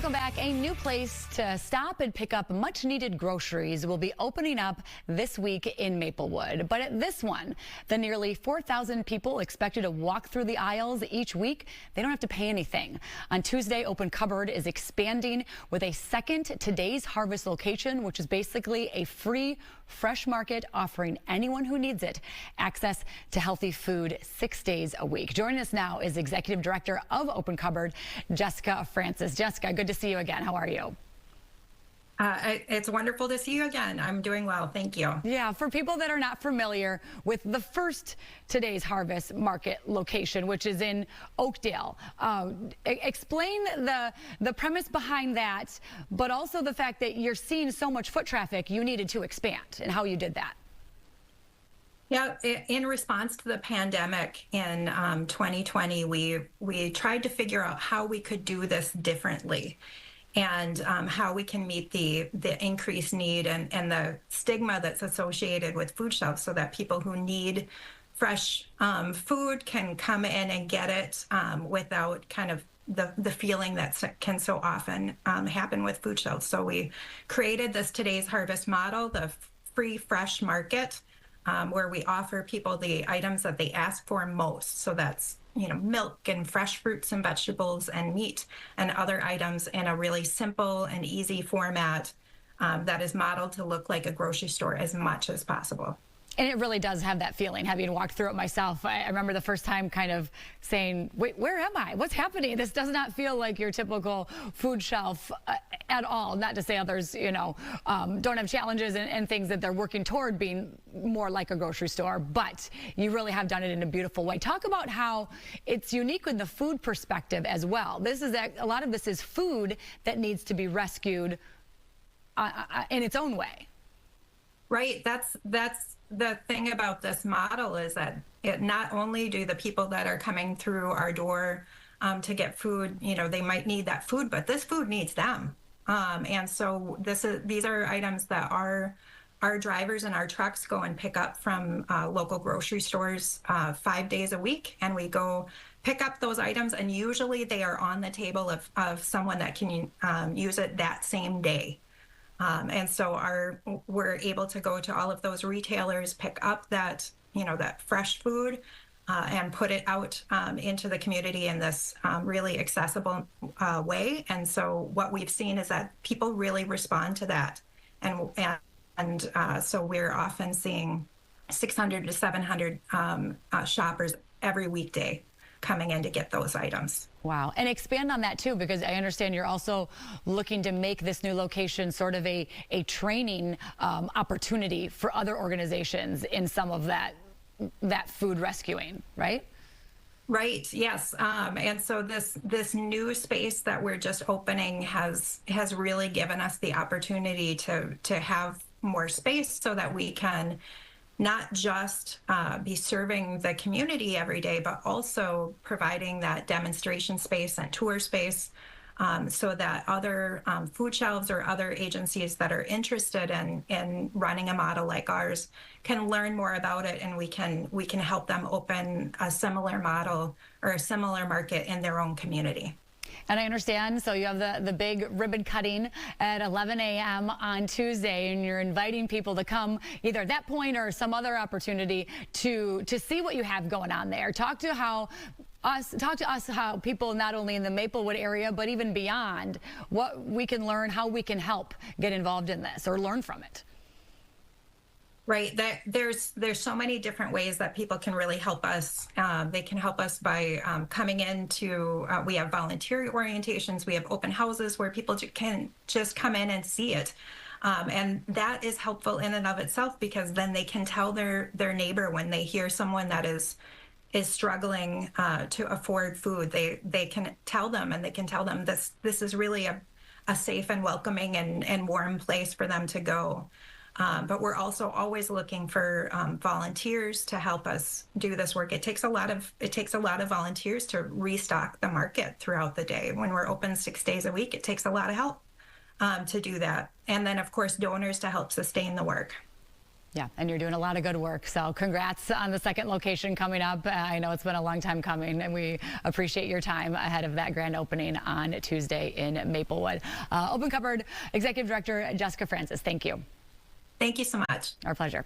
Welcome back. A new place to stop and pick up much needed groceries will be opening up this week in Maplewood. But at this one, the nearly 4,000 people expected to walk through the aisles each week, they don't have to pay anything. On Tuesday, Open Cupboard is expanding with a second Today's Harvest location, which is basically a free fresh market offering anyone who needs it access to healthy food 6 days a week. Joining us now is Executive Director of Open Cupboard, Jessica Francis. Jessica, good to see you again. How are you? It's wonderful to see you again. I'm doing well. Thank you. Yeah, for people that are not familiar with the first Today's Harvest Market location, which is in Oakdale, explain the premise behind that, but also the fact that you're seeing so much foot traffic, you needed to expand, and how you did that. Yeah, in response to the pandemic in 2020, we tried to figure out how we could do this differently, and how we can meet the increased need and the stigma that's associated with food shelves, so that people who need fresh food can come in and get it without kind of the feeling that can so often happen with food shelves. So we created this Today's Harvest model, the free fresh market, where we offer people the items that they ask for most. So that's, you know, milk and fresh fruits and vegetables and meat and other items in a really simple and easy format that is modeled to look like a grocery store as much as possible. And it really does have that feeling, having walked through it myself. I remember the first time kind of saying, wait, where am I? What's happening? This does not feel like your typical food shelf at all. Not to say others, you know, don't have challenges and things that they're working toward being more like a grocery store, but you really have done it in a beautiful way. Talk about how it's unique in the food perspective as well. This is a lot of this is food that needs to be rescued in its own way. Right. That's the thing about this model, is that it not only do the people that are coming through our door to get food, you know, they might need that food, but this food needs them. And so these are items that our drivers and our trucks go and pick up from local grocery stores 5 days a week, and we go pick up those items, and usually they are on the table of someone that can use it that same day. And so we're able to go to all of those retailers, pick up that, you know, that fresh food, and put it out into the community in this really accessible way. And so what we've seen is that people really respond to that. And so we're often seeing 600 to 700 shoppers every weekday coming in to get those items. Wow. And expand on that too, because I understand you're also looking to make this new location sort of a training opportunity for other organizations in some of that food rescuing, right? Right. Yes. And so this new space that we're just opening has really given us the opportunity to have more space, so that we can not just be serving the community every day, but also providing that demonstration space and tour space, so that other food shelves or other agencies that are interested in running a model like ours can learn more about it, and we can help them open a similar model or a similar market in their own community. And I understand, so you have the big ribbon cutting at 11 a.m. on Tuesday, and you're inviting people to come either at that point or some other opportunity to see what you have going on there. Talk to us how people not only in the Maplewood area, but even beyond, what we can learn, how we can help get involved in this or learn from it. Right. There's so many different ways that people can really help us. They can help us by coming into, we have volunteer orientations, we have open houses where people can just come in and see it. And that is helpful in and of itself, because then they can tell their neighbor when they hear someone that is struggling to afford food. They can tell them, and they can tell them this is really a safe and welcoming and warm place for them to go. But we're also always looking for volunteers to help us do this work. It takes a lot of volunteers to restock the market throughout the day. When we're open 6 days a week, it takes a lot of help to do that. And then, of course, donors to help sustain the work. Yeah, and you're doing a lot of good work. So congrats on the second location coming up. I know it's been a long time coming, and we appreciate your time ahead of that grand opening on Tuesday in Maplewood. Open Cupboard Executive Director Jessica Francis, thank you. Thank you so much. Our pleasure.